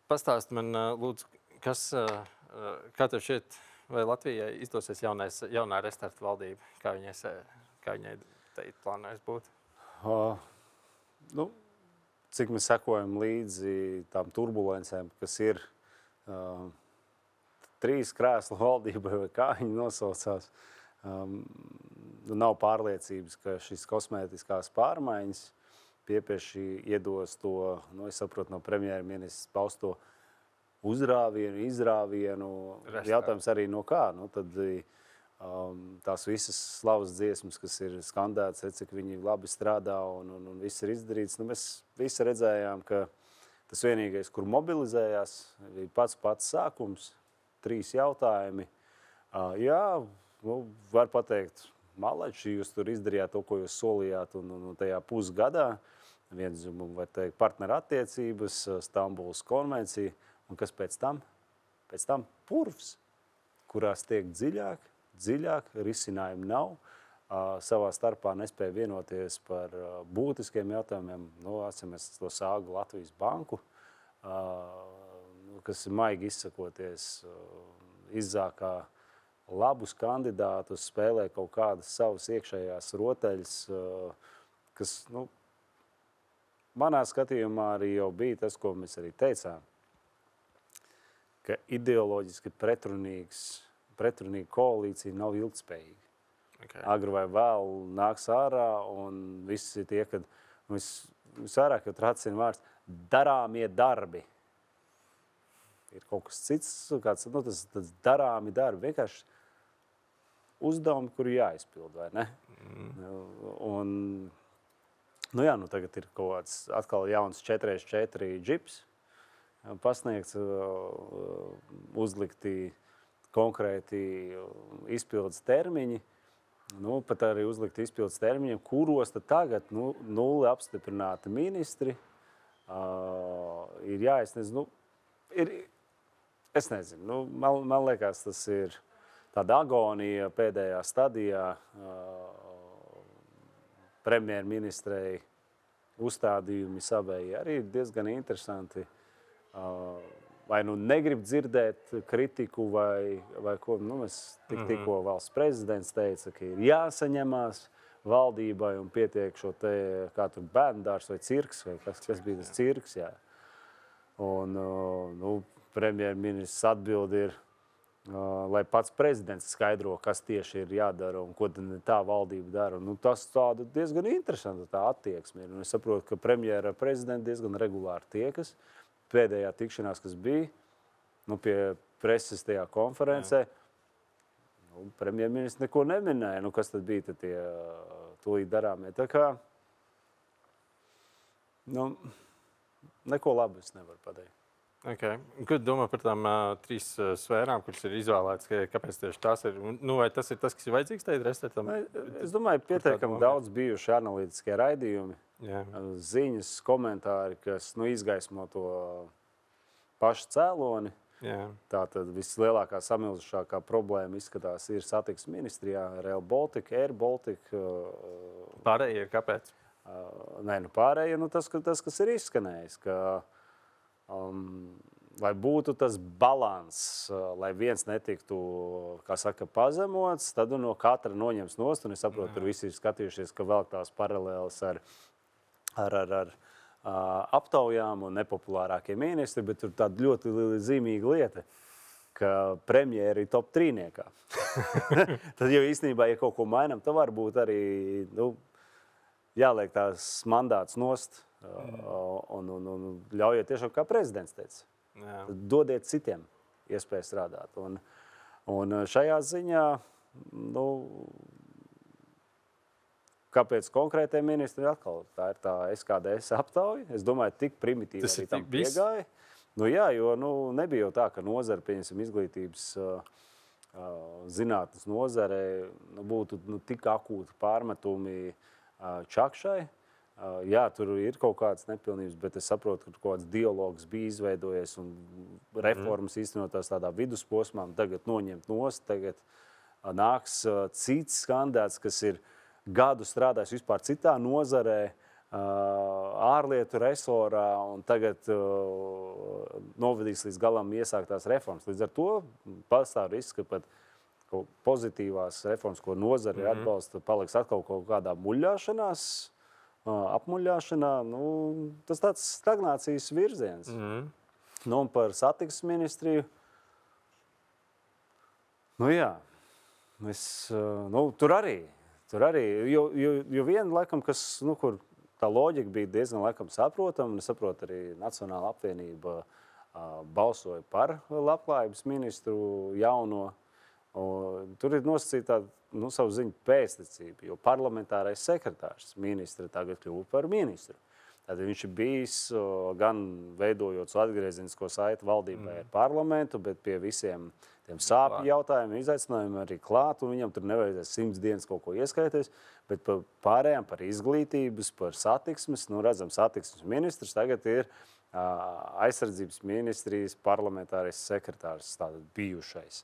Pastāst man, lūdzu, kā tev šķiet, vai Latvijai izdosies jaunā restarta valdība, kā viņai plānojas būt? Nu, cik mēs sekojam līdzi tām turbulencēm, kas ir 3 krēslu valdībai, vai kā viņi nosaucās, nav pārliecības, ka šis kosmētiskās pārmaiņas piepieši iedos to, es saprotu, no premjerministra pausto uzrāvienu, izrāvienu, jautājums arī no kā. Tad tās visas slavas dziesmas, kas ir skandētas, cik viņi labi strādā un viss ir izdarīts. Mēs visi redzējām, ka tas vienīgais, kur mobilizējās, ir pats sākums, 3 jautājumi. Jā, var pateikt, malači, jūs tur izdarījāt to, ko jūs solījāt un tajā pusgadā. Viens, var teikt, partnerattiecības, Stambulas konvencija. Un kas pēc tam? Pēc tam purvs, kurās tiek dziļāk, risinājumi nav. Savā starpā nespēja vienoties par būtiskiem jautājumiem. Atceramies to sāgu Latvijas banku, kas ir maigi izsakoties, izzākā labus kandidātus, spēlē kaut kādas savas iekšējās rotaļas, kas, manā skatījumā arī jau bija tas, ko mēs arī teicām, ka ideoloģiski pretrunīga koalīcija nav ilgtspējīga. Okay. Agri vai vēl nāks ārā un visi tie, kad visvairāk jau tracina vārds darāmie darbi. Ir kaut kas cits, tas darāmi darbi, vienkārši uzdevumi, kuri jāizpild, vai ne? Un, tagad ir kaut kāds atkal jauns 4x4 džips, pasniegts, uzlikti konkrēti izpildes termiņi, pat arī uzlikti izpildes termiņiem, kuros tad tagad 0 apstiprināti ministri ir jāizsniedz. Es nezinu, man liekas, tas ir tāda agonija pēdējā stadijā premjerministrei uzstādījumi savēji arī diezgan interesanti. Vai negrib dzirdēt kritiku vai ko. Mēs tikko valsts prezidents teica, ka ir jāsaņemās valdībai un pietiek šo te, kā tur bērndārs vai cirks, vai kas bija tas cirks, jā. Un, premjerministrs atbild ir, lai pats prezidents skaidro, kas tieši ir jādara un ko tā valdība dara. Tas tāda diezgan interesanta tā attieksme ir. Es saprotu, ka premjera prezidenta diezgan regulāri tiekas. Pēdējā tikšanās, kas bija, pie preses tajā konferencē, premjerministrs neko neminēja. Kas tad bija tie tūlīt darāmie? Tā kā, neko labu es nevaru pateikt. Okay. Ko domā par tām 3 sfērām, kuras ir izvēlētas, kāpēc tieši tās ir? Vai tas ir tas, kas ir vajadzīgs tajā restartam? Es domāju, pietiekami daudz bijuši analītiskie raidījumi, ziņas, komentāri, kas izgaismo to pašu cēloni. Tātad vislielākā samilzušākā problēma izskatās ir satiksmes ministrijā, Rail Baltica, Air Baltica. Pārējie ir kāpēc? Pārējie, tas, kas ir izskanējis, ka lai būtu tas balans, lai viens netiktu, kā saka, pazemots, tad no katra noņems nost, un es saprotu, tur visi ir skatījušies, ka vēl tās paralēlas ar aptaujām un nepopulārākie ministri, bet tur tāda ļoti zīmīga lieta, ka premjeri ir top 3-niekā. Tad jau īstenībā, ja kaut ko mainām, tad varbūt arī jāliek tās mandāts nost, un ļaujiet tiešām, kā prezidents teica. Dodiet citiem iespēju strādāt. Un šajā ziņā, kāpēc konkrētie ministri atkal? Tā ir tā SKDS aptauja. Es domāju, tik primitīvi arī tam piegāja. Jo nebija jau tā, ka nozara, pieņemsim, izglītības zinātnes nozare, būtu tik akūti pārmetumi Čakšai. Jā, tur ir kaut kādas nepilnības, bet es saprotu, ka kaut kāds dialogs bija izveidojies un reformas īstenotās tādā vidusposmā, tagad noņemt nost, tagad nāks cits kandidāts, kas ir gadu strādājis vispār citā nozarē, ārlietu resorā un tagad novedīs līdz galam iesāktās reformas. Līdz ar to pastāv risks, ka pat pozitīvās reformas, ko nozare atbalsta, paliks atkal kaut kādā muļāšanās, apmuļāšanā. Tas tāds stagnācijas virziens. Un par satiksmes ministriju. Jā, tur arī, jo viena, laikam, kas, kur tā loģika bija diezgan laikam saprotama, un es saprotu, arī Nacionāla apvienība balsoja par labklājības ministru jauno. Tur ir nosacīta tāda, savu ziņu pēctecība, jo parlamentārais sekretārs ministra tagad kļuva par ministru. Tad viņš ir bijis gan veidojot atgriezenisko saiti valdībai ar parlamentu, bet pie visiem tiem sāpju jautājumiem, izaicinājumiem arī klāt, un viņam tur nevajadzēs 100 dienas kaut ko ieskaities, bet par pārējām, par izglītības, par satiksmes, redzam, satiksmes ministrs tagad ir aizsardzības ministrijas parlamentārais sekretārs, tātad bijušais.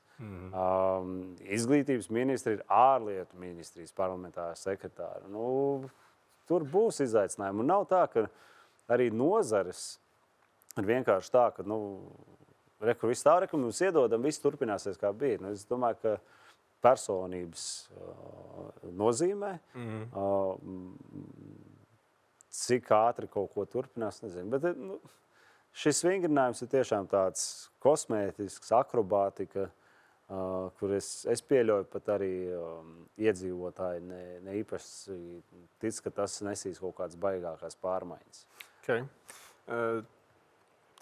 Izglītības ministri ir ārlietu ministrijas parlamentārais sekretāri. Tur būs izaicinājumi. Un nav tā, ka arī nozares ir vienkārši tā, ka, kur viss tā, ka mums iedodam, viss turpināsies kā bija. Es domāju, ka personības nozīmē, cik ātri kaut ko turpinās, nezinu. Bet šis vingrinājums ir tiešām tāds kosmētisks, akrobātika, kur es pieļauju pat arī iedzīvotāji ne īpaši tic, ka tas nesīs kaut kādas baigākās pārmaiņas. Okay.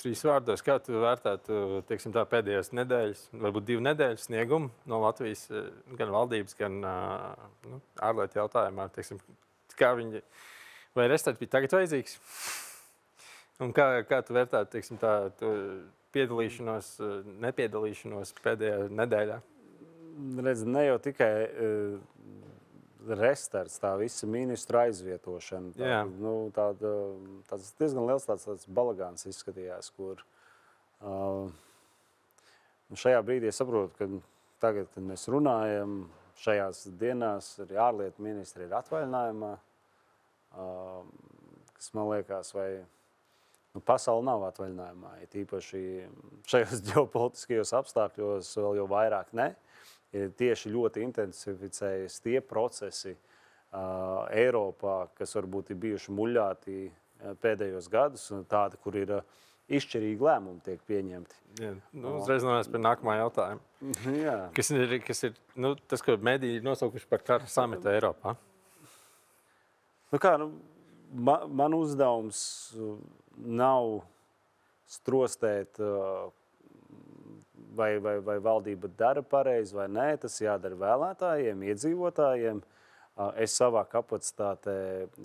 3 vārdos, kā tu vērtētu, teiksim tā, pēdējās nedēļas, varbūt 2 nedēļas sniegumu no Latvijas gan valdības, gan ārlietu jautājumā, teiksim, kā viņi, vai restarts bija tagad vajadzīgs? Un kā tu vērtētu, teiksim tā, piedalīšanos, nepiedalīšanos pēdējā nedēļā? Redz, ne jau tikai restarts, tā visa ministra aizvietošana. Tāds diezgan liels tāds balagāns izskatījās, kur šajā brīdī es saprotu, ka tagad, kad mēs runājam, šajās dienās arī ārlietu ministri ir atvaļinājumā, kas man liekas, vai pasaule nav atvaļinājumā, tīpaši šajos ģeopolitiskajos apstākļos vēl jau vairāk ne. Tieši ļoti intensificējas tie procesi Eiropā, kas varbūt ir bijuši muļāti pēdējos gadus, tādi, kur ir izšķirīgi lēmumi tiek pieņemti. Uzreiz nonāc pie nākamā jautājuma. Kas ir tas, ko mediji ir nosaukuši par kara samitu Eiropā? Man uzdevums nav strostēt, vai valdība dara pareizi vai nē. Tas jādara vēlētājiem, iedzīvotājiem. Es savā kapacitātē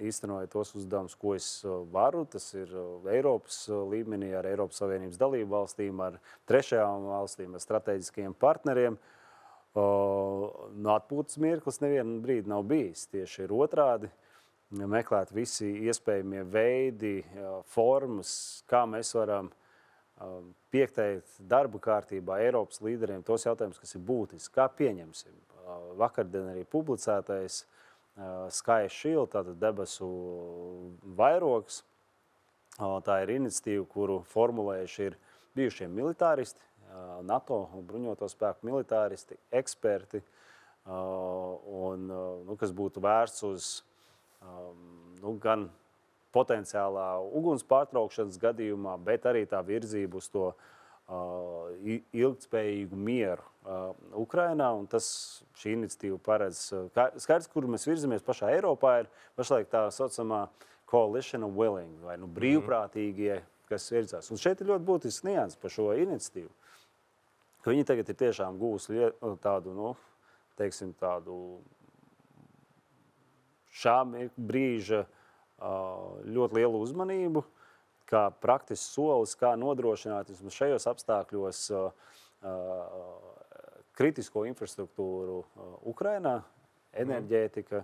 īstenoju tos uzdevumus, ko es varu. Tas ir Eiropas līmenī ar Eiropas Savienības dalību valstīm, ar trešajām valstīm, ar strateģiskajiem partneriem. Atpūtas mirklis nevienu brīdi nav bijis. Tieši ir otrādi. Meklēt visi iespējamie veidi, formas, kā mēs varam piekteikt darba kārtībā Eiropas līderiem tos jautājumus, kas ir būtiski. Kā pieņemsim? Vakardien arī publicētais Sky Shield, tātad debesu vairogs. Tā ir iniciatīva, kuru formulējuši ir bijušie militāristi, NATO bruņoto spēku militāristi, eksperti, kas būtu vērsts uz gan potenciālā uguns pārtraukšanas gadījumā, bet arī tā virzība uz to ilgtspējīgu mieru Ukrainā. Un šī iniciatīva paredz, skaidrs, kur mēs virzamies pašā Eiropā, ir pašlaik tā saucamā coalition of willing, vai brīvprātīgie, kas virzās. Un šeit ir ļoti būtisks nianses par šo iniciatīvu, ka viņi tagad ir tiešām gūsi tādu, tādu šā brīža ļoti lielu uzmanību, kā praktisks solis, kā nodrošināt šajos apstākļos kritisko infrastruktūru Ukrainā, enerģētika,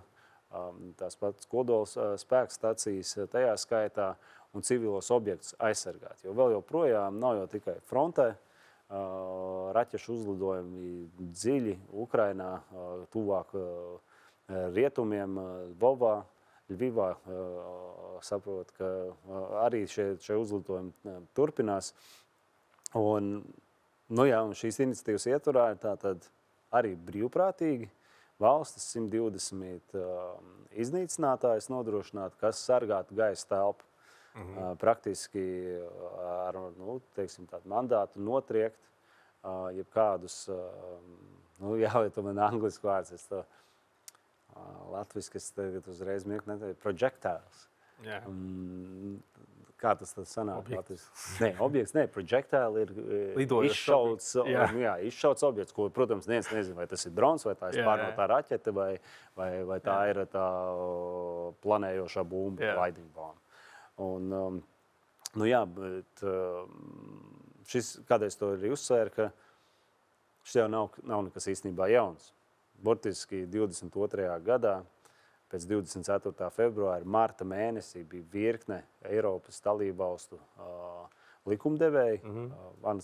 tās pats kodols spēku stacijas tajā skaitā un civilos objektus aizsargāt. Jo vēl joprojām nav jau tikai frontē, raķešu uzlidojumi dziļi Ukrainā, tuvāk rietumiem, Lvovā, Ļvivā saprot, ka arī šie uzlidojumi turpinās. Un, un šīs iniciatīvas ietvarā ir tātad arī brīvprātīgi valstis 120 iznīcinātājus nodrošināt, kas sargātu gaisa telpu. Praktiski ar tādu mandātu notriekt jebkādus, jālieto man angliski vārds, es to latviski, es tagad uzreiz neteicu, projectiles. Yeah. Kā tas tad sanāk? Objekts, projectile ir izšauts objekts, ko, protams, neviens nezina, vai tas ir drons, vai tā ir pārnotā raķete, vai tā ir tā planējošā bumba, lightning bomb. Un, bet šis, kādreiz to arī uzsvēra, ka šis jau nav nekas īstenībā jauns. Burtiski 22. gadā, pēc 24. februāra, marta mēnesī bija virkne Eiropas dalībvalstu likumdevēji,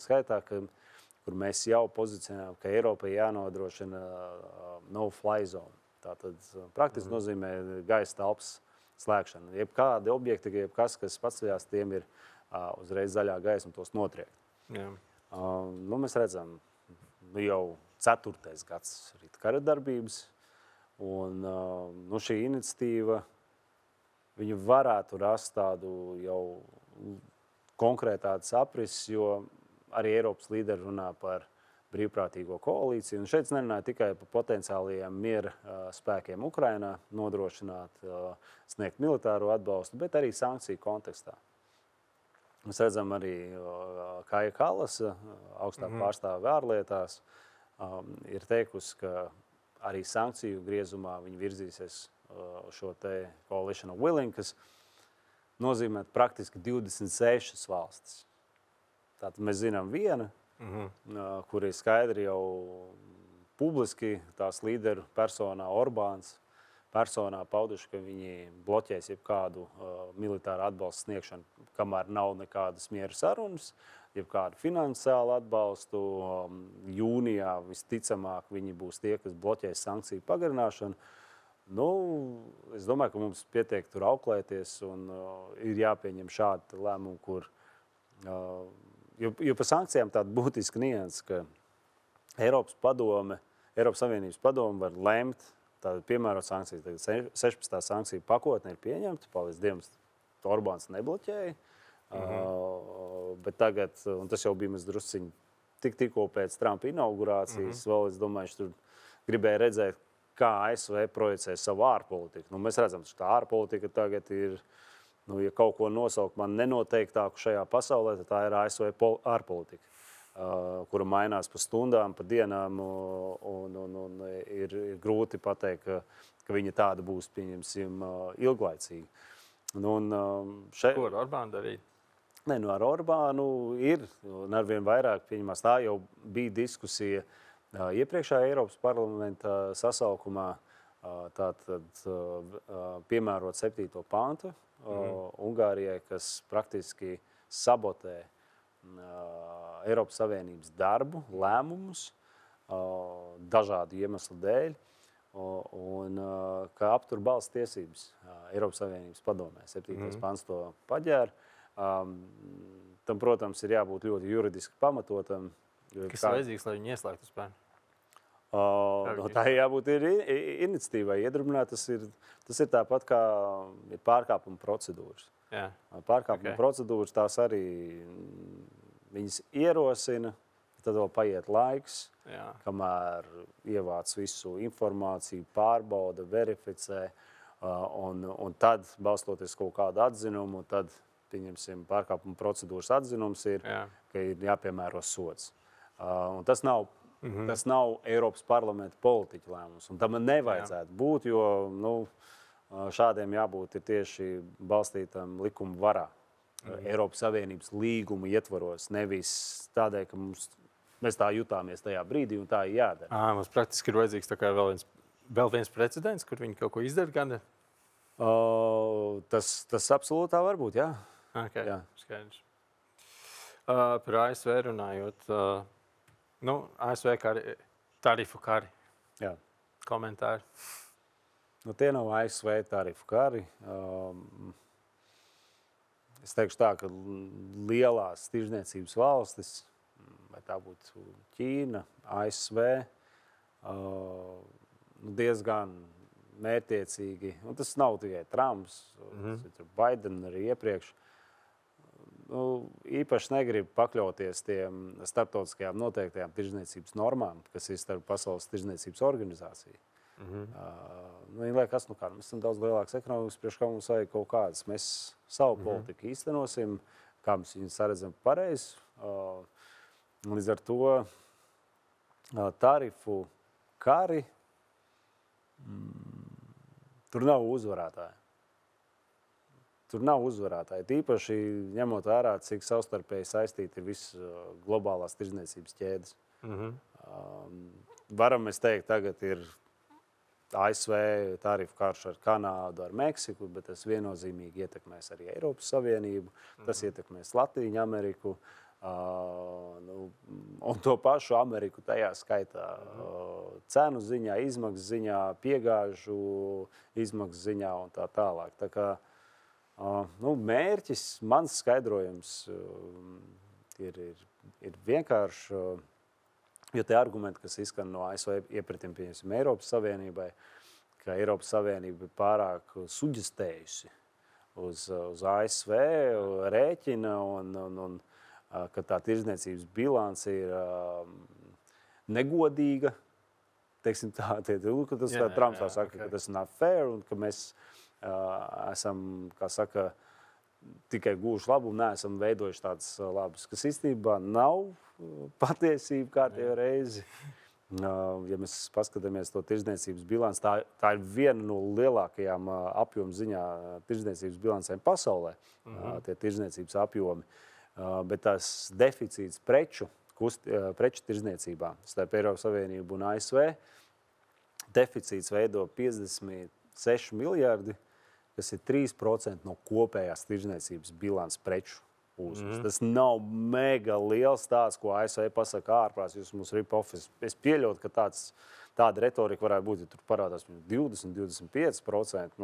skaitā, kur mēs jau pozicionējam, ka Eiropai jānodrošina no-fly zone. Tātad praktiski nozīmē gaisa telpas slēgšana. Jebkādi objekti, jebkas, kas paceļās, tiem ir uzreiz zaļā gaisma tos notriekt. Yeah. Mēs redzam, jau 4. gads kara darbības, un šī iniciatīva viņa varētu rast tādu jau konkrētādu saprises, jo arī Eiropas līderi runā par brīvprātīgo koalīciju. Un šeit nerunāja tikai par potenciālajiem miera spēkiem Ukrainā, nodrošināt, sniegt militāro atbalstu, bet arī sankciju kontekstā. Mēs redzam arī Kaja Kallas, augstā pārstāve ārlietās, ir teikusi, ka arī sankciju griezumā viņi virzīsies šo te Coalition of Willing, kas nozīmē praktiski 26 valstis. Tātad mēs zinām viena, kur ir skaidri jau publiski tās līderu personā, Orbāns personā pauduši, ka viņi bloķēs jebkādu militāru atbalstu sniegšanu, kamēr nav nekādas miera sarunas, jebkādu finansiālu atbalstu. Jūnijā visticamāk viņi būs tie, kas bloķēs sankciju pagarināšanu. Es domāju, ka mums pietiek tur auklēties un ir jāpieņem šādi lēmumi, kur Jo par sankcijām tāda būtiska nianse, ka Eiropas Savienības padome var lemt, tātad piemērot sankcijas. Tagad 16. sankciju pakotne ir pieņemta, paldies Dievam, Orbāns nebloķēja. Bet tagad, un tas jau bija drusciņi tikko pēc Trumpa inaugurācijas, vēl es domāju, viņš tur gribēja redzēt, kā ASV projicē savu ārpolitiku. Mēs redzam, ka tā ārpolitika tagad ir, ja kaut ko nosaukt man nenoteiktāku šajā pasaulē, tad tā ir ASV ārpolitika, kura mainās pa stundām, pa dienām, un ir grūti pateikt, ka viņa tāda būs, pieņemsim, ilglaicīgi. Ko ar Orbānu darīt? Ar Orbānu ir, un arvien vairāk pieņemās. Tā jau bija diskusija iepriekšējā Eiropas parlamenta sasaukumā, tātad piemērot 7. pantu, Ungārijai, kas praktiski sabotē Eiropas Savienības darbu, lēmumus dažādu iemeslu dēļ, un ka aptur balss tiesības Eiropas Savienības padomē. 7. pants to paģēra. Tam, protams, ir jābūt ļoti juridiski pamatotam. Kas ir vajadzīgs, lai viņi ieslēgtu spēku? Tā jābūt iniciatīvai iedrumināt. Tas ir tāpat kā ir pārkāpuma procedūras. Pārkāpuma procedūras tās arī viņas ierosina, tad vēl paiet laiks, kamēr ievāc visu informāciju, pārbauda, verificē, un tad, balstoties kaut kādu atzinumu, tad, pieņemsim, pārkāpuma procedūras atzinums ir, ka ir jāpiemēro sods. Un tas nav Eiropas parlamenta politiķu lēmums, un tam nevajadzētu būt, jo šādiem jābūt ir tieši balstītam likuma varā. Eiropas Savienības līguma ietvaros, nevis tādēļ, ka mēs tā jutāmies tajā brīdī, un tā ir jādara. Mums praktiski ir vajadzīgs tā kā vēl viens precedents, kur viņi kaut ko izdara, gan? Tas absolūtā var būt, jā. Okay, jā. Skaidrs. Par ASV runājot, ASV tarifu kari. Jā. Komentāri. Nu, tie nav ASV tarifu kari. Es teikšu tā, ka lielās tirdzniecības valstis, vai tā būtu Ķīna, ASV, diezgan mērķtiecīgi, un tas nav tikai Trumps, tas ir Biden arī iepriekš, īpaši negrib pakļauties tiem starptautiskajām noteiktajām tirdzniecības normām, kas ir starp Pasaules tirdzniecības organizāciju. Viņi liekas, mēs esam daudz lielāks ekonomikas, priekš kā mums vajag kaut kādas. Mēs savu politiku īstenosim, kā mēs viņu saredzam pareizi. Līdz ar to tarifu kari, tur nav uzvarētāji. Tur nav uzvarētāji. Tīpaši ņemot vērā, cik savstarpēji saistīti ir visas globālās tirdzniecības ķēdes. Varam mēs teikt, tagad ir ASV tarifu karš ar Kanādu, ar Meksiku, bet tas viennozīmīgi ietekmēs arī Eiropas Savienību, tas ietekmēs Latīņu Ameriku, un to pašu Ameriku tajā skaitā cenu ziņā, izmaksu ziņā, piegāžu izmaksu ziņā un tā tālāk. Tā kā mērķis, mans skaidrojums ir vienkārši, jo tie argumenti, kas izskan no ASV iepratim, pieņemsim, Eiropas Savienībai, ka Eiropas Savienība ir pārāk suģestējusi uz ASV rēķina un ka tā tirdzniecības bilance ir negodīga. Teiksim tā, tas kā Trumps tā saka, ka tas nav fair un ka mēs esam, kā saka, tikai gūši labumu, neesam veidojuši tādas labas, kas īstenībā nav patiesība kārtējo reizi. Ja mēs paskatāmies to tirdzniecības bilanci, tā ir viena no lielākajām apjomu ziņā tirdzniecības bilancēm pasaulē, tie tirdzniecības apjomi. Bet tās deficīts preču tirdzniecībā starp Eiropas Savienību un ASV, deficīts veido 56 miljardi, kas ir 3% no kopējās tirdzniecības bilants preču uzmas. Tas nav mega liels tāds, ko ASV pasaka ārprāts, jūs mums rip-off. Es pieļautu, ka tāda retorika varētu būt, ja tur parādās 20-25%.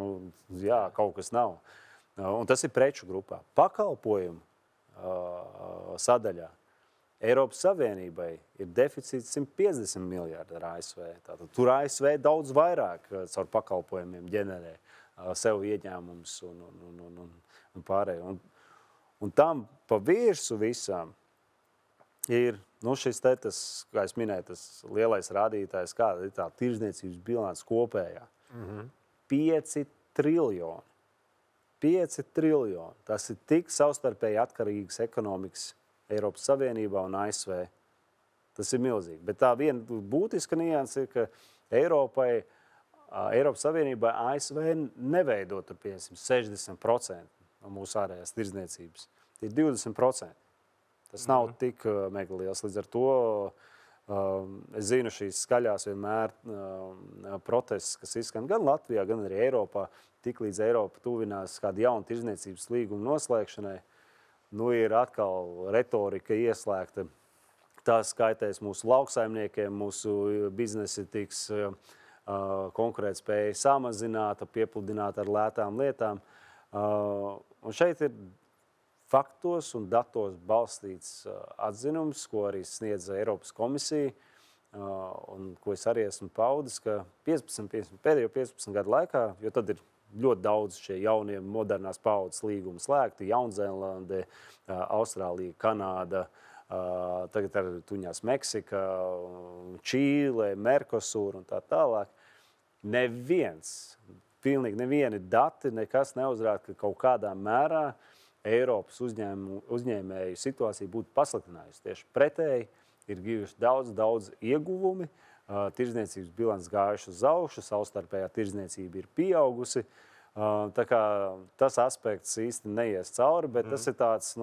Jā, kaut kas nav. Un tas ir preču grupā. Pakalpojumu sadaļā Eiropas Savienībai ir deficīts 150 miljardi ar ASV. Tātad tur ASV daudz vairāk caur pakalpojumiem ģenerē sev ieņēmums un pārējo. Un tam pa virsu visām ir šis te, kā es minēju, tas lielais rādītājs, kāda ir tā tirdzniecības bilants kopējā. 5 triljoni. 5 triljoni. Tas ir tik savstarpēji atkarīgas ekonomikas Eiropas Savienībā un ASV. Tas ir milzīgi. Bet tā viena būtiska nianse ir, ka Eiropas Savienībā ASV neveido tur, piemēram, 60% no mūsu ārējās tirdzniecības. Tie ir 20%. Tas nav tik mega liels. Līdz ar to es zinu šīs skaļās vienmēr protestus, kas izskan gan Latvijā, gan arī Eiropā. Tik līdz Eiropa tuvinās kādu jaunu tirdzniecības līgumu noslēgšanai, ir atkal retorika ieslēgta. Tas skaitēs mūsu lauksaimniekiem, mūsu biznesi tiks konkurētspēja samazināta, piepludināta ar lētām lietām. Un šeit ir faktos un datos balstīts atzinums, ko arī sniedz Eiropas komisija, un ko es arī esmu paudis, ka pēdējo 15 gadu laikā, jo tad ir ļoti daudz šie jaunie modernās paudzes līgumi slēgti, Jaunzēlande, Austrālija, Kanāda, tagad ar tuņās Meksika, Čīle, Merkosur un tā tālāk. Pilnīgi nevieni dati, nekas neuzrāda, ka kaut kādā mērā Eiropas uzņēmēju situācija būtu pasliktinājusi. Tieši pretēji ir bijuši daudz ieguvumi, tirdzniecības bilants gājuši uz augšu, savstarpējā tirdzniecība ir pieaugusi. Tā kā tas aspekts īsti neies cauri, bet tas ir tāds,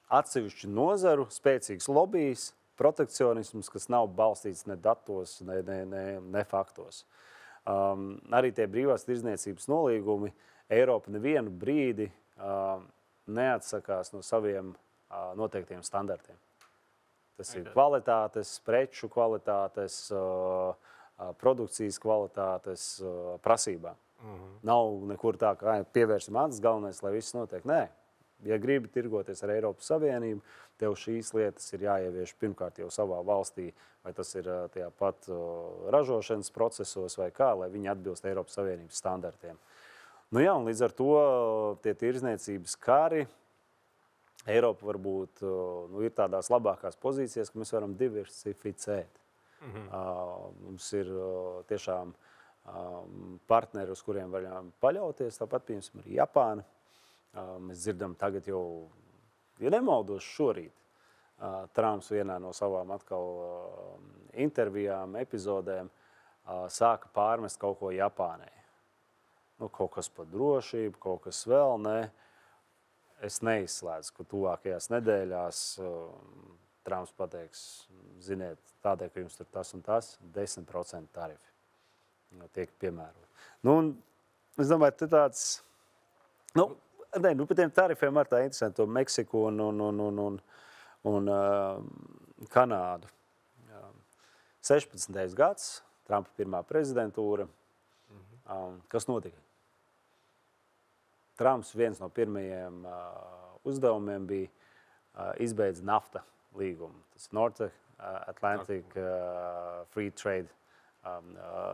atsevišķi nozaru, spēcīgs lobijs, protekcionisms, kas nav balstīts ne datos, ne faktos. Arī tie brīvās tirdzniecības nolīgumi Eiropa nevienu brīdi neatsakās no saviem noteiktiem standartiem. Tas ir kvalitātes, preču kvalitātes, produkcijas kvalitātes prasībām. Nav nekur tā, ka pievērsim acis, galvenais, lai viss notiek. Nē, ja gribi tirgoties ar Eiropas Savienību, tev šīs lietas ir jāievieš pirmkārt jau savā valstī, vai tas ir tajā pat ražošanas procesos vai kā, lai viņi atbilst Eiropas Savienības standartiem. Nu jā, un līdz ar to tie tirzniecības kari Eiropa varbūt ir tādās labākās pozīcijās, ka mēs varam diversificēt. Mums ir tiešām partneri, uz kuriem varam paļauties, tāpat, piemēram, arī Japāna. Mēs dzirdam tagad jau, ja nemaldos šorīt, Trumps vienā no savām atkal intervijām, epizodēm sāka pārmest kaut ko Japānai. Nu, kaut kas par drošību, kaut kas vēl ne. Es neizslēdzu, ka tuvākajās nedēļās Trumps pateiks, ziniet, tādēļ, ka jums tur tas un tas, 10% tarifi tiek piemērot. Nu, un es domāju, te tāds, par tiem tarifiem ar tā interesanti, to Meksiku un Kanādu. 16. gads, Trumpa pirmā prezidentūra. Kas notika? Trumps viens no pirmajiem uzdevumiem bija izbeidz nafta līgumu. Tas North Atlantic Free Trade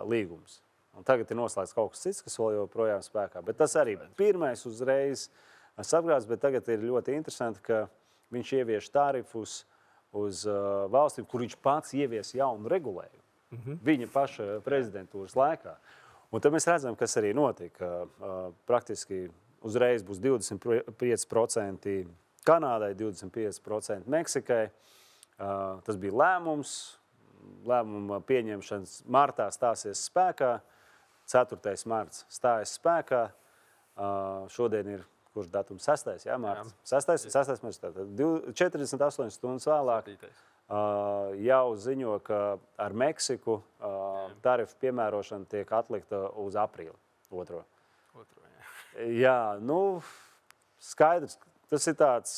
līgums. Un tagad ir noslēgts kaut kas cits, kas vēl joprojām spēkā. Bet tas arī pirmais uzreiz saprāts, bet tagad ir ļoti interesanti, ka viņš ievieš tarifus uz valstīm, kur viņš pats ievies jaunu regulējumu. Viņa paša prezidentūras laikā. Un tad mēs redzam, kas arī notika. Praktiski uzreiz būs 25% Kanādai, 25% Meksikai. Tas bija lēmums. Lēmuma pieņemšanas martā stāsies spēkā. 4. marts stājas spēkā. Šodien ir, kurš datums? 6. marts. 6. marts. 48 stundas vēlāk jau ziņo, ka ar Meksiku tarifu piemērošana tiek atlikta uz aprīli 2. Jā, skaidrs. Tas ir tāds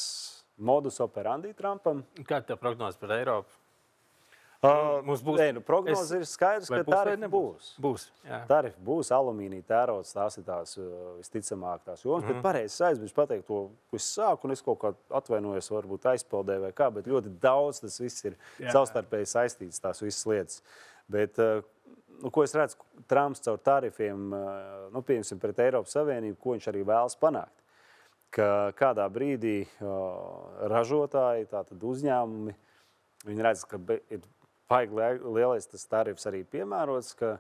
modus operandi Trumpam. Kāda tā prognoze par Eiropu? Mums būs, prognoze ir skaidrs, ka tarifi būs. Tarifi būs, alumīnija, tērots, tās ir tās visticamāk tās jomas. Bet pareizi aizmirst pateikt to, ko es sāku, un es kaut kā atvainojos, varbūt aizpildēju vai kā, bet ļoti daudz tas viss ir savstarpēji saistīts, tās visas lietas. Bet, ko es redzu, Trumps caur tarifiem, piemēram, pret Eiropas Savienību, ko viņš arī vēlas panākt. Ka kādā brīdī ražotāji, tātad uzņēmumi, viņi redz, ka ir lielais tas tarifs arī piemērots, ka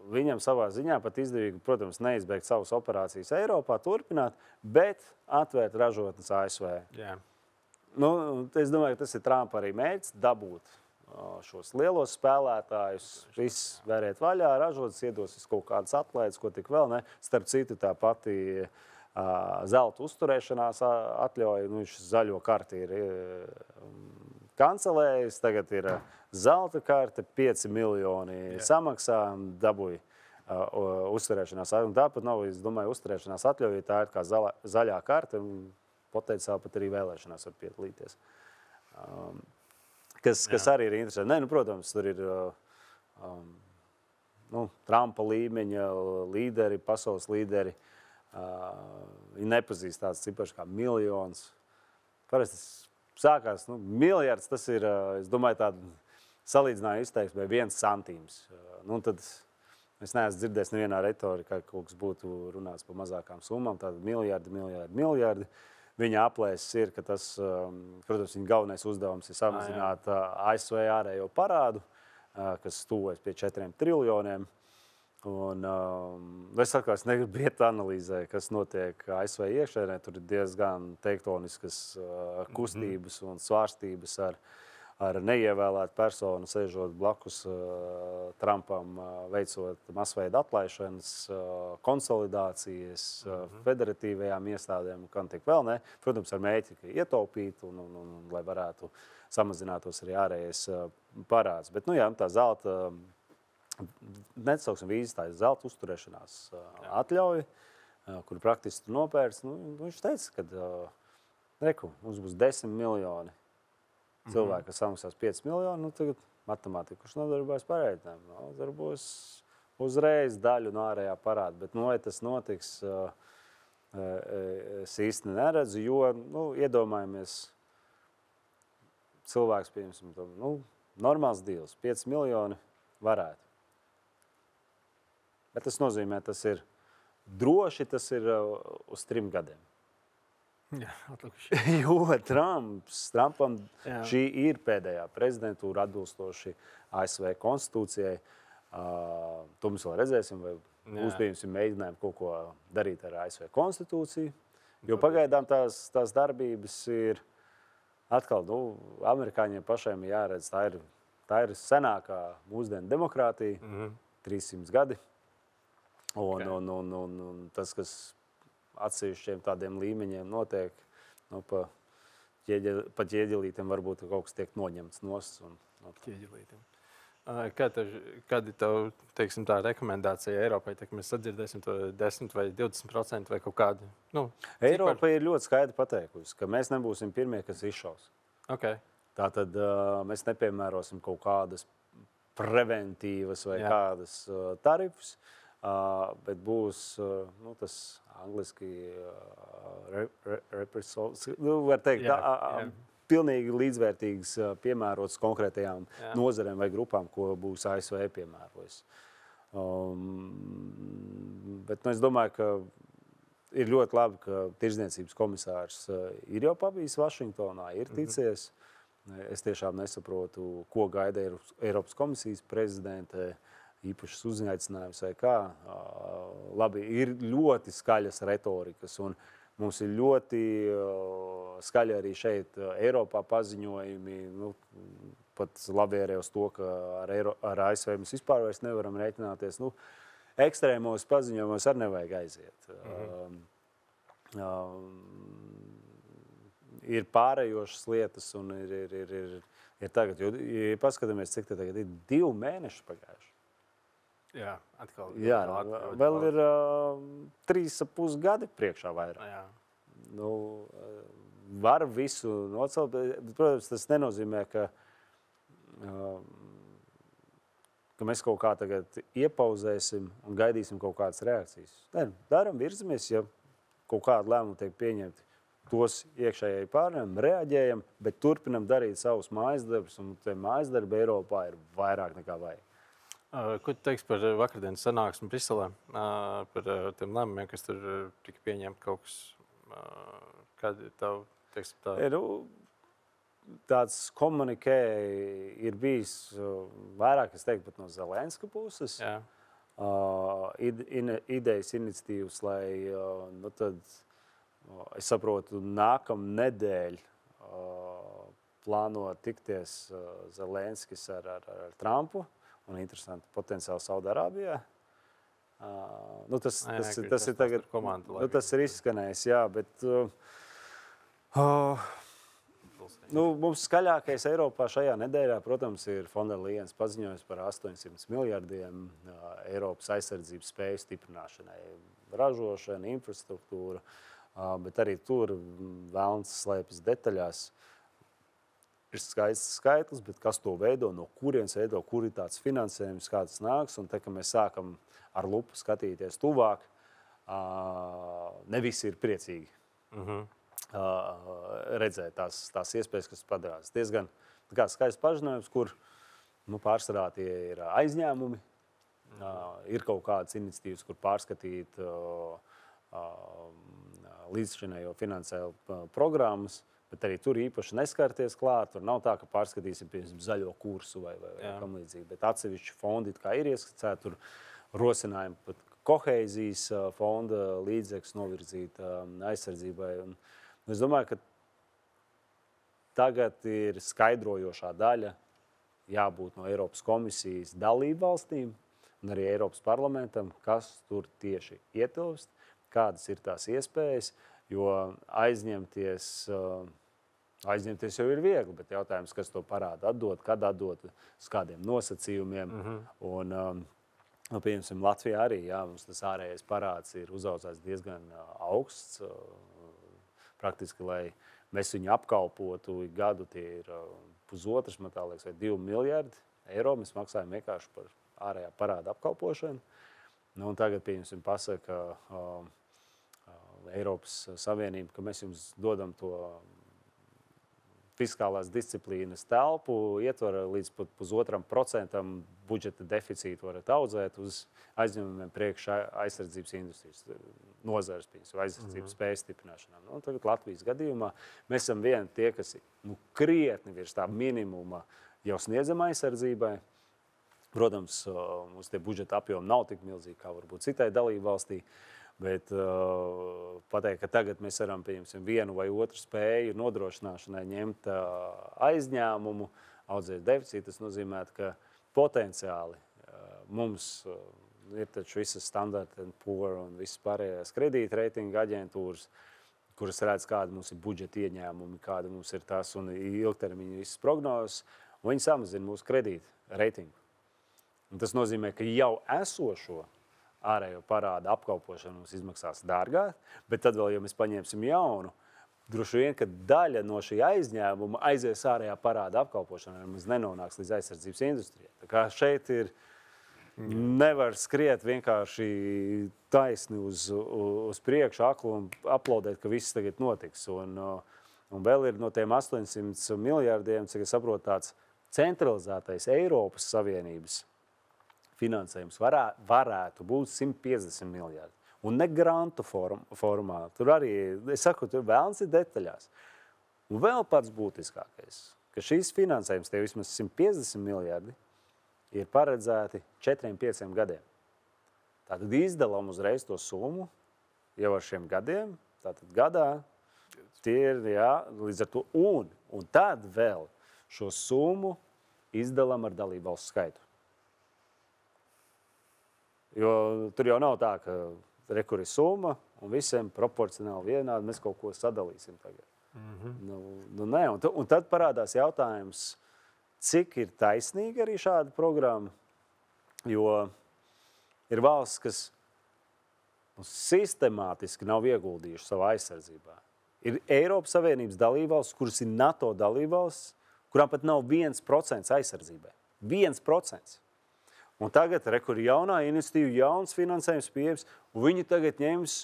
viņam savā ziņā pat izdevīgi, protams, neizbeigt savas operācijas Eiropā, turpināt, bet atvērt ražotnes ASV. Es domāju, ka tas ir Trumpa arī mērķis dabūt šos lielos spēlētājus, viss vērēt vaļā, ražotnes iedos kaut kādas atlaides, ko tik vēl ne. Starp citu, tā pati zelta uzturēšanās atļauja, viņš zaļo karti ir kancelējis, tagad ir zelta karte, 5 miljoni samaksā, dabūja uzturēšanās. Un tāpat nav, es domāju, uzturēšanās atļauja, tā ir kā zaļā karte, un potenciāli pat arī vēlēšanās var piedalīties. Kas arī ir interesanti. Protams, tur ir Trumpa līmeņa līderi, pasaules līderi. Viņi nepazīst tāds cipars kā miljons. Parasti sākās, miljards, tas ir, es domāju, tāda salīdzinājuma izteiksme, 1 centīms. Tad es neesmu dzirdējis nevienā retorikā, ka kaut kas būtu runāts par mazākām summām, tāda miljardi. Viņa aplēses ir, ka tas, protams, viņa galvenais uzdevums ir samazināt ASV ārējo parādu, kas tuvojas pie 4 triljoniem. Un es negribu iet analīzē, kas notiek ASV iekšēnē. Tur ir diezgan tektoniskas kustības un svārstības ar neievēlētu personu, sēžot blakus Trumpam, veicot masveida atlaišanas, konsolidācijas, federatīvajām iestādēm, kam tik vēl ne. Protams, ar mērķi, ka ietaupīt un lai varētu samazinātos arī ārējais parāds. Bet, tā zelta nesauksim vīzes, tā ir zelta uzturēšanās atļauja, kuru praktiski nopērts. Viņš teica, ka mums būs 10 miljoni cilvēki, kas samaksās 5 miljoni. Tagad matemātiku, kurš nodarbojas parēķinām, nodarbos uzreiz daļu no ārējā parāda. Bet, vai tas notiks, es īsti neredzu, jo, iedomājamies, cilvēks, piemēram, normāls dīls, 5 miljoni varētu. Bet tas nozīmē, tas ir droši, tas ir uz 3 gadiem. Jā, atlikuši. Jo Trumpam šī ir pēdējā prezidentūra atbilstoši ASV konstitūcijai. To mēs vēl redzēsim, vai būs pieņemsim mēģinājumi kaut ko darīt ar ASV konstitūciju. Jo pagaidām tās darbības ir atkal, amerikāņiem pašiem jāredz, tā ir senākā mūsdienu demokrātija, 300 gadi. Un tas, kas atsevišķiem tādiem līmeņiem notiek, pa ķieģelītiem varbūt kaut kas tiek noņemts nost. Ķieģelītiem. Kāda ir tev, teiksim, tā rekomendācija Eiropai? Mēs sadzirdēsim to 10 vai 20% vai kaut kādu? Eiropa ir ļoti skaidri pateikusi, ka mēs nebūsim pirmie, kas izšaus. Okay. Tātad mēs nepiemērosim kaut kādas preventīvas vai kādas tarifus, bet būs tas angliski var teikt, pilnīgi līdzvērtīgs piemērots konkrētajām nozarēm vai grupām, ko būs ASV piemērojis. Bet es domāju, ka ir ļoti labi, ka tirdzniecības komisārs ir jau pabijis Vašingtonā, ir ticies. Es tiešām nesaprotu, ko gaida Eiropas komisijas prezidente, īpašas uzaicinājums vai kā. Labi, ir ļoti skaļas retorikas, un mums ir ļoti skaļi arī šeit Eiropā paziņojumi. Pat labi arī uz to, ka ar ASV mēs vispār vairs nevaram rēķināties. Ekstrēmos paziņojumos arī nevajag aiziet. Ir pārējošas lietas un ir tagad, jo paskatāmies, cik tagad ir 2 mēneši pagājuši. Jā, atkal. Jā, vēl ir 3,5 gadi priekšā vairāk. Jā. Var visu nocelt, bet, protams, tas nenozīmē, ka mēs kaut kā tagad iepauzēsim un gaidīsim kaut kādas reakcijas. Daram, virzamies, ja kaut kādu lēmumu tiek pieņemti. Tos iekšējai pārējiem reaģējam, bet turpinam darīt savus mājas darbus, un tie mājas darbi Eiropā ir vairāk nekā vajag. Ko tu teiksi par vakardienas sanāksmi Briselē? Par tiem lēmumiem, kas tur tika pieņemti kaut kas? Kādi tev, teiksim tā? Tāds komunikē ir bijis vairāk, es teiktu, pat no Zelenska puses. Jā. Idejas iniciatīvas, lai tad es saprotu, nākamā nedēļa plāno tikties Zelenskis ar Trumpu un interesanti potenciāli Saudārābijā. Tas ir tagad, tas ir izskanējis, jā, bet mums skaļākais Eiropā šajā nedēļā, protams, ir Fonda Lejens paziņojums par 800 miljardiem Eiropas aizsardzības spēju stiprināšanai, ražošana, infrastruktūra. Bet arī tur vēlns slēpjas detaļās. Ir skaists skaitlis, bet kas to veido, no kurienes veido, kur ir tāds finansējums, kā tas nāks. Un te, kad mēs sākam ar lupu skatīties tuvāk, ne visi ir priecīgi redzēt tās iespējas, kas padarās. Diezgan skaists paziņojums, kur pārsvarā tie ir aizņēmumi, ir kaut kādas iniciatīvas, kur pārskatīt līdzšinējo finansējumu programmas, bet arī tur īpaši neskarties klāt. Tur nav tā, ka pārskatīsim piemēram zaļo kursu vai kam līdzīgi, bet atsevišķi fondi ir ieskicēti, tur rosinājumi pat koheizijas fonda līdzekļus novirzīt aizsardzībai. Un es domāju, ka tagad ir skaidrojošā daļa jābūt no Eiropas komisijas dalību valstīm un arī Eiropas parlamentam, kas tur tieši ietilpst, kādas ir tās iespējas, jo aizņemties jau ir viegli, bet jautājums, kas to parāda atdot, kad atdot, uz kādiem nosacījumiem. Un, piemēram, Latvijā arī, mums tas ārējais parāds ir uzaudzēts diezgan augsts. Praktiski, lai mēs viņu apkalpotu gadu, tie ir pusotras, man tā liekas, vai 2 miljardi eiro. Mēs maksājam vienkārši par ārējā parāda apkalpošanu. Nu, un tagad, pieņemsim, pasaka Eiropas Savienība, ka mēs jums dodam to fiskālās disciplīnas telpu, ietver līdz pat 1,5% budžeta deficītu varat audzēt uz aizņēmumiem priekš aizsardzības industrijas nozares, aizsardzības spējas stiprināšanā. Nu, tagad Latvijas gadījumā mēs esam vieni tie, kas krietni virs tā minimuma jau sniedzam aizsardzībai. Protams, mums tie budžeta apjomi nav tik milzīgi, kā varbūt citai dalību valstī. Bet pateikt, ka tagad mēs varam, pieņemsim, vienu vai otru spēju nodrošināšanai ņemt aizņēmumu, audzēt deficītu, tas nozīmē, ka potenciāli mums ir taču visas Standard & Poor un visas pārējās kredītreitinga aģentūras, kuras redz, kāda mums ir budžeta ieņēmumi, kāda mums ir tās un ilgtermiņa visas prognozes, un viņi samazina mūsu kredītreitingu. Un tas nozīmē, ka jau esošo ārējo parāda apkalpošana mums izmaksās dārgāk, bet tad vēl, ja mēs paņemsim jaunu, droši vien, ka daļa no šī aizņēmuma aizies ārējā parāda apkalpošanai, un mums nenonāks līdz aizsardzības industrijai. Tā kā šeit ir nevar skriet vienkārši taisni uz priekšu aklu un aplaudēt, ka viss tagad notiks. Un vēl ir no tiem 800 miljārdiem, cik es saprotu, tāds centralizētais Eiropas Savienības finansējums varētu būt 150 miljārdi. Un ne grantu formā. Tur arī, es saku, tur vēlns ir detaļās. Un vēl pats būtiskākais, ka šīs finansējums, tie vismaz 150 miljārdi, ir paredzēti 4-5 gadiem. Tātad izdalam uzreiz to summu jau ar šiem gadiem, tātad gadā, tie ir, jā, līdz ar to, un tad vēl šo summu izdalam ar dalībvalstu skaitu. Jo tur jau nav tā, ka rekur ir summa un visiem proporcionāli vienādi mēs kaut ko sadalīsim tagad. Nē, un tad parādās jautājums, cik ir taisnīgi arī šāda programma, jo ir valsts, kas sistemātiski nav ieguldījuši savā aizsardzībā. Ir Eiropas Savienības dalībvalsts, kuras ir NATO dalībvalsts, kurām pat nav 1% aizsardzībai. 1%. Un tagad rekur jaunā iniciatīva, jauns finansējums pieejams, un viņi tagad ņems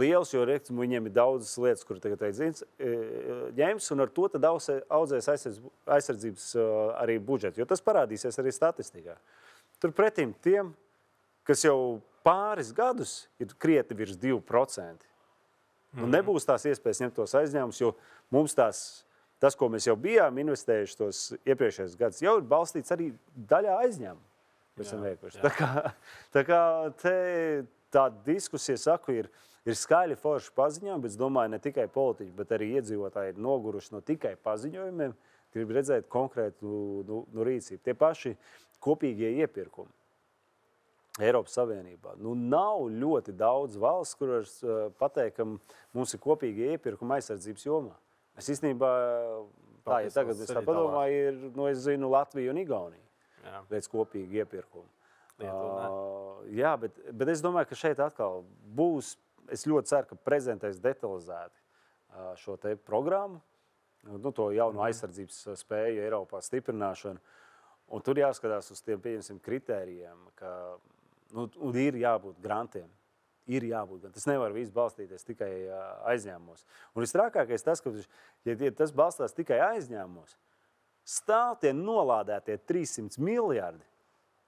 liels, jo viņiem ir daudzas lietas, kur tagad ņems, un ar to tad audzēs aizsardzības arī budžetu, jo tas parādīsies arī statistikā. Tur pretim tiem, kas jau pāris gadus ir krietni virs 2%, un nebūs tās iespējas ņemt tos aizņēmumus, jo mums tas, ko mēs jau bijām investējuši tos iepriekšējos gadus, jau ir balstīts arī daļā aizņēmumu. Tā kā tā diskusija, saku, ir skaļi forši paziņojumi, bet es domāju, ne tikai politiķi, bet arī iedzīvotāji ir noguruši no tikai paziņojumiem, grib redzēt konkrētu rīcību. Tie paši kopīgie iepirkumi Eiropas Savienībā. Nav ļoti daudz valsts, kuras pateikt, ka mums ir kopīgie iepirkumi aizsardzības jomā. Es īstenībā, ja tagad es tā padomāju, ir, es zinu, Latvija un Igaunija. Pēc kopīgi iepirkumu. Jā, bet es domāju, ka šeit atkal būs, es ļoti ceru, ka prezentēs detalizēti šo te programmu, to jaunu aizsardzības spēju Eiropā stiprināšanu, un tur jāskatās uz tiem, pieņemsim, kritērijiem, ka ir jābūt grantiem. Ir jābūt. Tas nevar viss balstīties tikai aizņēmumos. Un visstrākākais tas, ka ja tas balstās tikai aizņēmumos, stāv tie nolādētie 300 miljārdi,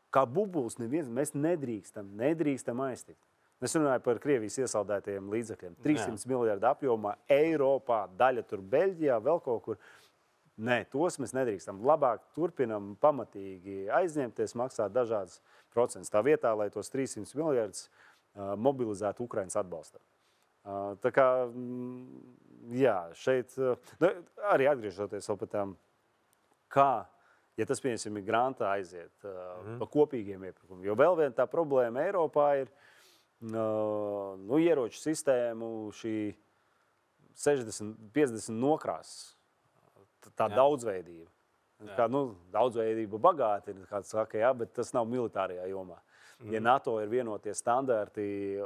kā bubuls neviens, mēs nedrīkstam aiztikt. Es runāju par Krievijas iesaldētajiem līdzekļiem. 300 miljārdu apjomā Eiropā, daļa tur Beļģijā, vēl kaut kur. Nē, tos mēs nedrīkstam. Labāk turpinam pamatīgi aizņemties, maksāt dažādas procentus. Tā vietā, lai tos 300 miljārdus mobilizētu Ukrainas atbalstam. Tā kā, jā, šeit arī atgriežoties vēl par tām, kā, ja tas, piemēram, ir grantā aiziet pa kopīgiem iepirkumiem. Jo vēl viena tā problēma Eiropā ir ieroču sistēmu šī 60-50 nokrāsas. Tā daudzveidība. Kā, daudzveidība bagāti ir, kāds saka, jā, bet tas nav militārajā jomā. Ja NATO ir vienotie standarti,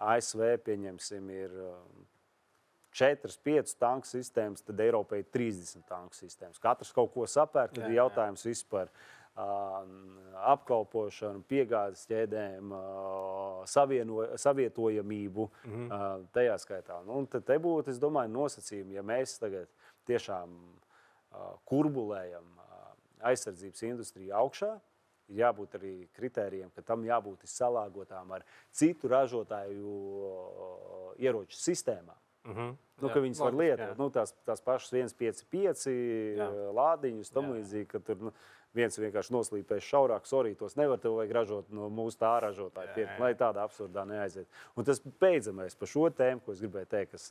ASV, pieņemsim, ir 4-5 tanku sistēmas, tad Eiropai ir 30 tanku sistēmas. Katrs kaut ko sapērk, tad ir jautājums vispār apkalpošanu, piegādes ķēdēm, savietojamību tajā skaitā. Nu, un te būtu, es domāju, nosacījumi, ja mēs tagad tiešām kurbulējam aizsardzības industriju augšā, ir jābūt arī kritērijiem, ka tam jābūt salāgotām ar citu ražotāju ieroču sistēmām. Ka viņas var lietot. Tās pašas 155 lādiņus, tam līdzīgi, ka tur viens vienkārši noslīpēs šaurāk, sorry, tos nevar, tev vajag ražot no mūsu tā ražotāja pirkt, lai tāda absurdā neaiziet. Un tas beidzamais par šo tēmu, ko es gribēju teikt, kas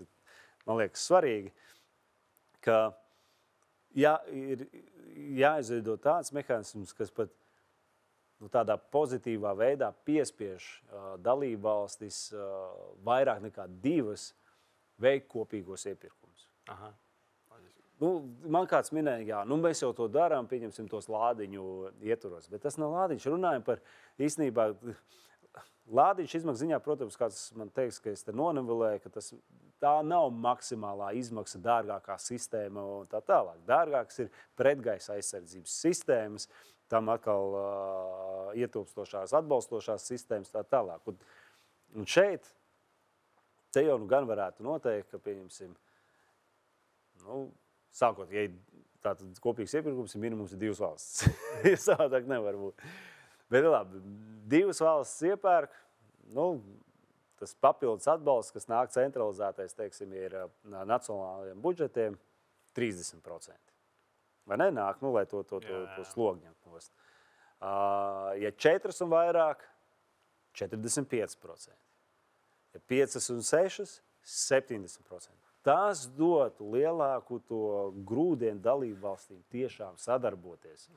man liekas svarīgi, ka ir jāizveido tāds mehānisms, kas pat tādā pozitīvā veidā piespiež dalībvalstis vairāk nekā 2 veikt kopīgos iepirkumus. Man kāds minēja, mēs jau to darām, pieņemsim tos lādiņu ietvaros, bet tas nav lādiņš. Runājam par īstenībā lādiņš izmaksu ziņā, protams, kāds man teiks, ka es te nonivelēju, ka tā nav maksimālā izmaksa dārgākā sistēma un tā tālāk. Dārgāks ir pretgaisa aizsardzības sistēmas, tam atkal ietilpstošās, atbalstošās sistēmas tā tālāk. Un šeit te jau gan varētu noteikt, ka, pieņemsim, sākot, ja tātad kopīgs iepirkums ir minimums 2 valsts. Savādāk nevar būt. Bet labi, 2 valsts iepērk, tas papildus atbalsts, kas nāk centralizētais, teiksim, ir nacionālajiem budžetiem 30%. Vai nenāk, lai to slogu ņemt nost. Ja 4 un vairāk, 45%. Ja 5 un 6, 70%. Tas dotu lielāku to grūdienu dalību valstīm tiešām sadarboties.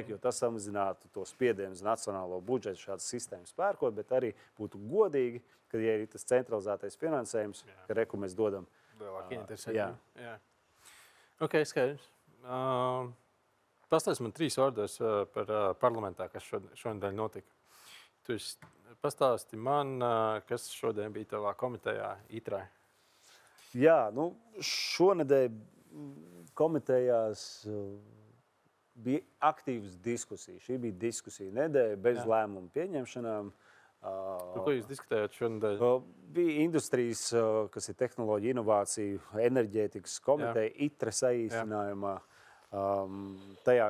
Jo tas samazinātu to spiedienu uz nacionālo budžetu šādas sistēmas pērkot, bet arī būtu godīgi, ka, ja ir tas centralizētais finansējums, ka reku mēs dodam. Lielāki interesanti. Ok, skaidrs. Pastāsti man 3 vārdos par parlamentā, kas šodien notika. Tu pastāsti man, kas šodien bija tavā komitejā ITRE. Jā, šonedēļ komitejās bija aktīvas diskusijas. Šī bija diskusija nedēļa bez lēmumu pieņemšanām. Par ko jūs diskutējāt šonedēļ? Bija industrijas, kas ir tehnoloģija, inovāciju, enerģētikas komiteja, ITRE saīsinājumā. Tajā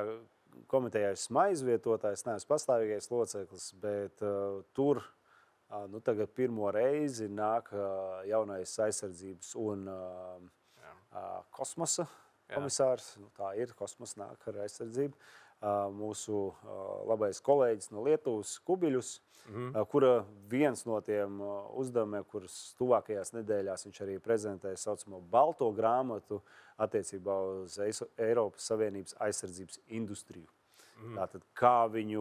komitejā esmu aizvietotājs, neesmu pastāvīgais loceklis, bet tur tagad pirmo reizi nāk jaunais aizsardzības un kosmosa komisārs. Tā ir, kosmos nāk ar aizsardzību. Mūsu labais kolēģis no Lietuvas, Kubiļus, kura viens no tiem uzdevumiem, kurus tuvākajās nedēļās viņš arī prezentēja saucamo balto grāmatu attiecībā uz Eiropas Savienības aizsardzības industriju. Tātad, kā viņu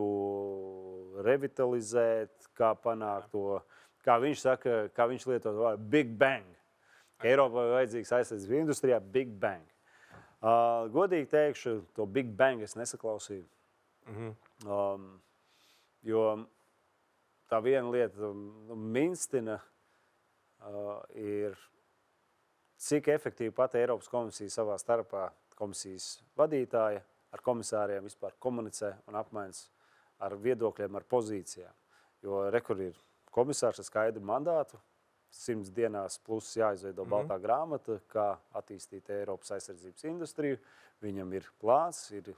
revitalizēt, kā panākt to, kā viņš saka, kā viņš lieto to vārdu Big Bang. Eiropā ir vajadzīgs aizsardzības industrijā Big Bang. Godīgi teikšu, to Big Bang es nesaklausīju. Jo tā viena lieta minstina ir, cik efektīvi pat Eiropas komisija savā starpā, komisijas vadītāja, ar komisāriem vispār komunicē un apmainas ar viedokļiem, ar pozīcijām. Jo rekur ir komisārs ar skaidru mandātu, 100 dienās plus jāizveido baltā grāmata, kā attīstīt Eiropas aizsardzības industriju. Viņam ir plāns, ir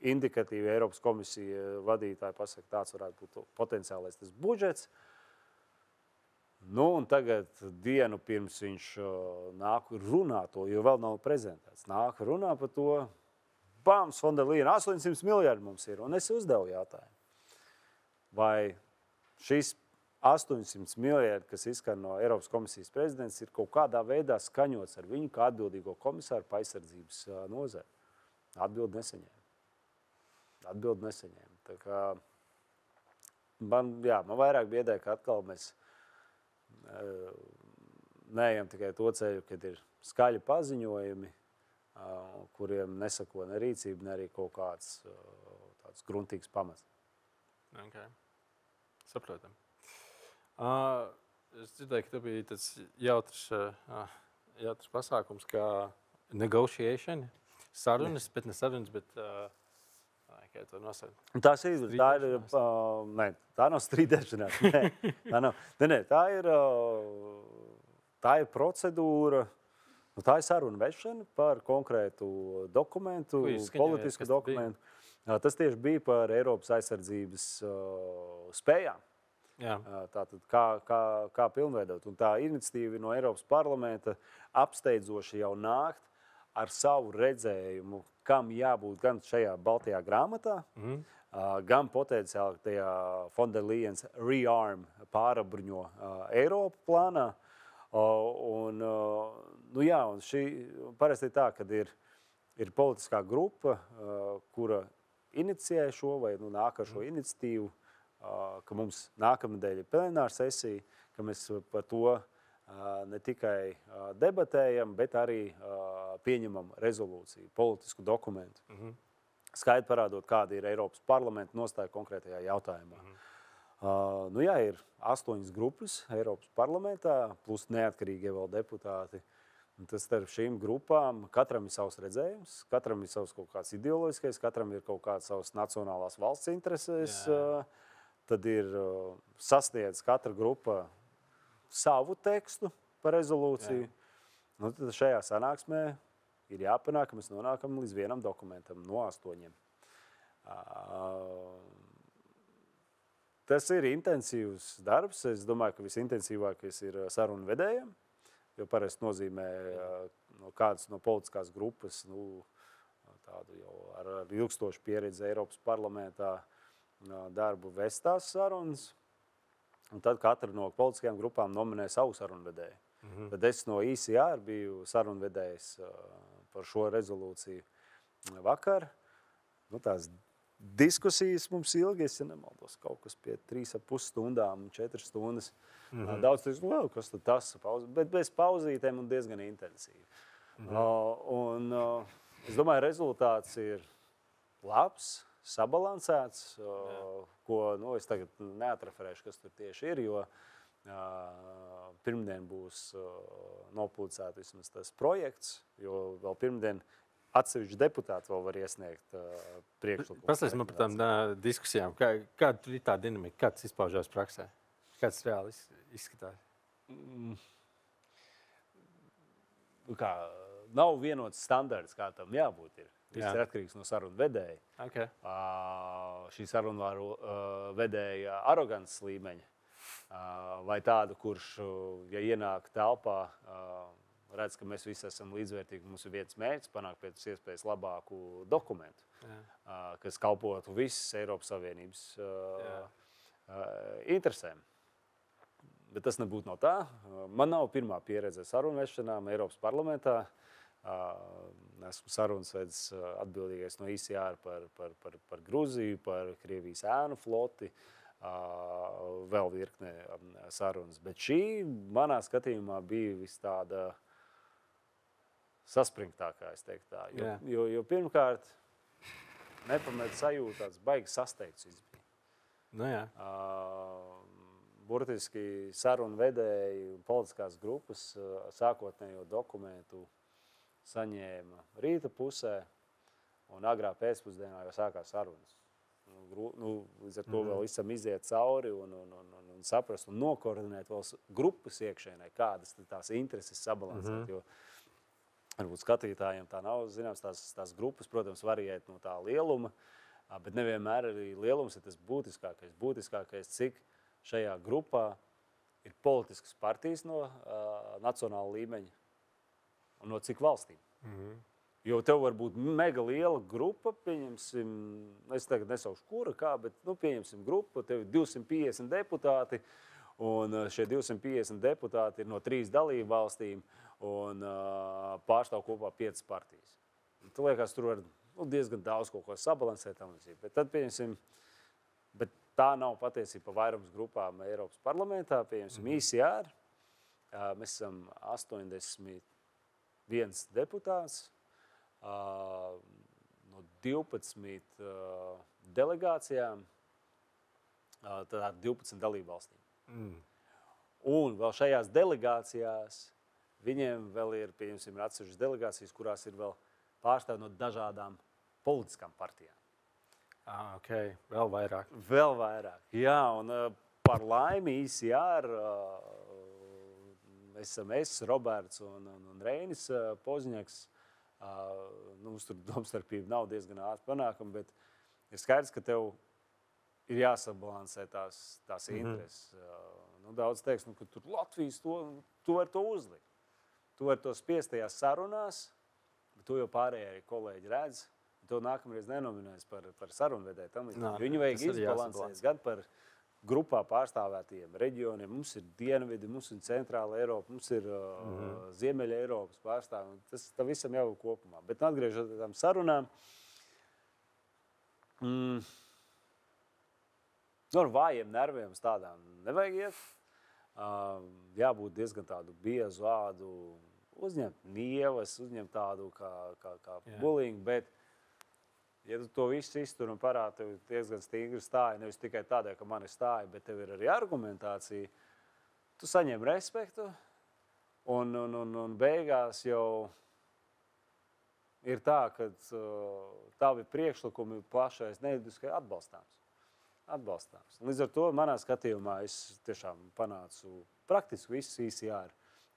indikatīvi Eiropas komisija vadītāji pasaka, tāds varētu būt potenciālais tas budžets. Un tagad dienu pirms viņš nāk runā to, jo vēl nav prezentēts, nāk runā par to, Bāms, Fondelīna, 800 miljardi mums ir. Un es uzdevu jautājumu, vai šis 800 miljardi, kas izskan no Eiropas komisijas prezidents, ir kaut kādā veidā skaņots ar viņu kā atbildīgo komisāru pa aizsardzības nozari. Atbildi nesaņēma. Tā kā man vairāk biedē, ka atkal mēs neejam tikai to ceļu, kad ir skaļi paziņojumi, kuriem nesako ne rīcība, ne arī kaut kāds tāds gruntīgs pamats. Okay. Saprotam. Es dzirdēju, ka tev bija tāds jautrs pasākums kā negotiation, sarunas, bet ne sarunas, bet kā to nosaukt. Tā nav strīdēšanās. Tā ir procedūra. Tā ir saruna vešana par konkrētu dokumentu, politisku dokumentu. Tas tieši bija par Eiropas aizsardzības spējām. Tātad, kā pilnveidot. Un tā iniciatīva no Eiropas parlamenta apsteidzoši jau nākt ar savu redzējumu, kam jābūt gan šajā Baltijā grāmatā, gan potenciāli tajā von der Leyens Rearm pārabruņo Eiropu plānā. Un šī parasti ir tā, kad ir politiskā grupa, kura inicijē šo vai nāk ar šo iniciatīvu, ka mums nākamnedēļ ir plenāra sesija, ka mēs par to ne tikai debatējam, bet arī pieņemam rezolūciju, politisku dokumentu. Skaidri parādot, kāda ir Eiropas parlamenta nostāja konkrētajā jautājumā. Ir 8 grupas Eiropas parlamentā, plus neatkarīgie vēl deputāti. Un tas starp šīm grupām katram ir savs redzējums, katram ir savs kaut kāds ideoloģiskais, katram ir kaut kāds savs nacionālās valsts intereses. Tad ir sasniedz katra grupa savu tekstu par rezolūciju. Tad šajā sanāksmē ir jāpanāk, ka mēs nonākam līdz vienam dokumentam no 8. Tas ir intensīvs darbs. Es domāju, ka visintensīvākais ir sarunu vedējiem, jo parasti nozīmē kādas no politiskās grupas, tādu jau ar ilgstošu pieredzi Eiropas parlamentā darbu vestās sarunas. Un tad katra no politiskajām grupām nominē savu sarunvedēju. Tad es no ICR biju sarunvedējs par šo rezolūciju vakar. Tās diskusijas mums ilgi, es nemaldos, kaut kas pie 3,5 stundām, 4 stundas. Daudz teiks, kas tad tas, bet bez pauzītēm un diezgan intensīvi. Es domāju, rezultāts ir labs, sabalansēts, ko es tagad neatreferēšu, kas tur tieši ir, jo pirmdien būs nopublicēts vismaz tas projekts, jo vēl pirmdien atsevišķi deputāti vēl var iesniegt priekšlikumus. Pastāsti man par tām diskusijām. Kāda tur ir tā dinamika? Kā tas izpaužās praksē? Kāds reāli izskatās? Nav vienots standarts, kā tam jābūt ir. Viss ir atkarīgs no sarunu vedēja. Okay. Šī sarunu vedēja arogants līmeņa. Vai tādu, kurš, ja ienāk telpā, redz, ka mēs visi esam līdzvērtīgi, mums ir viens mērķis panākt pēc iespējas labāku dokumentu, kas kalpotu visas Eiropas Savienības interesēm. Bet tas nebūtu no tā. Man nav pirmā pieredze sarunvešanām Eiropas parlamentā. Esmu sarunas vedis atbildīgais no ICR par Gruziju, par Krievijas ēnu floti, vēl virknē sarunas. Bet šī manā skatījumā bija vis tāda saspringtākā, es teiktu tā. Jo pirmkārt, nepamet sajūta tāds baigi sasteigts izbija. Burtiski sarunu vedēji un politiskās grupas sākotnējo dokumentu saņēma rīta pusē, un agrā pēcpusdienā jau sākās sarunas. Līdz ar to vēl visam iziet cauri un saprast un nokoordinēt vēl grupas iekšēnē, kādas tās intereses sabalansēt. Jo varbūt skatītājiem tā nav zināms, tās grupas, protams, variēt no tā lieluma, bet nevienmēr arī lielums ir tas būtiskākais. Būtiskākais, cik šajā grupā ir politiskas partijas no nacionāla līmeņa un no cik valstīm. Jo tev var būt mega liela grupa, pieņemsim, es tagad nesaušu kura kā, bet pieņemsim grupu, tev ir 250 deputāti, un šie 250 deputāti ir no 3 dalību valstīm un pārstāv kopā 5 partijas. Tu liekas, tur var diezgan daudz kaut ko sabalansēt, bet tad pieņemsim, bet tā nav patiesība vairums grupām Eiropas parlamentā, pieņemsim ICR, mēs esam 81 deputāts, no 12 delegācijām, tad 12 dalībvalstīm. Un vēl šajās delegācijās viņiem vēl ir, pieņemsim, atsevišķas delegācijas, kurās ir vēl pārstāvi no dažādām politiskām partijām. Okay. Vēl vairāk. Vēl vairāk. Jā, un par laimi ICR esam es, Roberts un Reinis Pozņaks. Mums tur domstarpība nav diezgan ātri panākama, bet ir skaidrs, ka tev ir jāsabalansē tās intereses. Daudz teiks, ka tur Latvijas tu var to uzlikt. Tu var to spiest tajās sarunās, bet to jau pārējie kolēģi redz. To nākamreiz nenominēs par sarunvedēju. Viņu vajag izbalansēt gan par grupā pārstāvētajiem reģioniem. Mums ir Dienvidi, mums ir Centrāla Eiropa, mums ir Ziemeļa Eiropas pārstāvi. Tas visam jau kopumā. Bet atgriežoties tām sarunām, ar vājiem nerviem tādām nevajag iet. Jābūt diezgan tādu biezu ādu, uzņemt nievas, uzņemt tādu kā bulingu, bet ja tu to visu iztur un parādi, tev diezgan stingri stāja, nevis tikai tādēļ, ka man ir stāja, bet tev ir arī argumentācija, tu saņem respektu un beigās jau ir tā, ka tavi priekšlikumi plašais neiduskai atbalstāms. Līdz ar to manā skatījumā es tiešām panācu praktiski visus ICR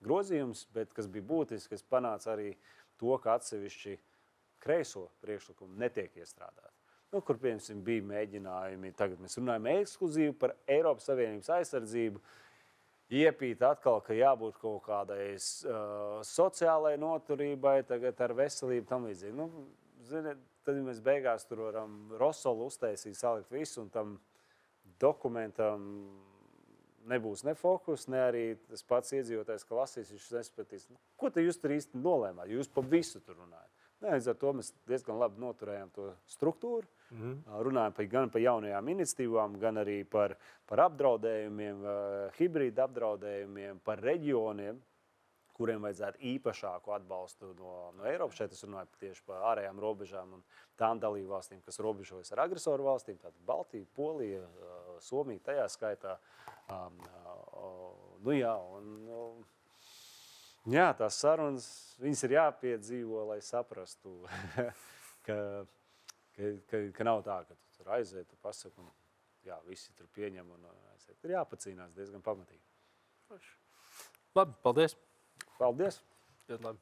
grozījumus, bet kas bija būtiski, es panācu arī to, ka atsevišķi kreiso priekšlikumu netiek iestrādāti. Kur, piemēram, bija mēģinājumi, tagad mēs runājam ekskluzīvi par Eiropas Savienības aizsardzību, iepīt atkal, ka jābūt kaut kādai sociālai noturībai, tagad ar veselību tam līdzīgi. Ziniet, tad mēs beigās tur varam Rosolu uztaisīt, salikt visu, un tam dokumentam nebūs ne fokus, ne arī tas pats iedzīvotājs, ka lasīs, viņš nespatīs. Ko te jūs tur īsti nolēmāt? Jūs pa visu tur runājat. Līdz ar to mēs diezgan labi noturējām to struktūru. Runājam gan par jaunajām iniciatīvām, gan arī par apdraudējumiem, hibrīda apdraudējumiem, par reģioniem, kuriem vajadzētu īpašāku atbalstu no Eiropas. Šeit es runāju tieši par ārējām robežām un tām dalībvalstīm, kas robežojas ar agresoru valstīm, tātad Baltija, Polija, Somija tajā skaitā. Jā, tās sarunas, viņas ir jāpiedzīvo, lai saprastu, ka nav tā, ka tu tur aiziet, tu pasaki, un jā, visi tur pieņem un aiziet. Ir jāpacīnās diezgan pamatīgi. Labi, paldies. Paldies. Ļoti labi.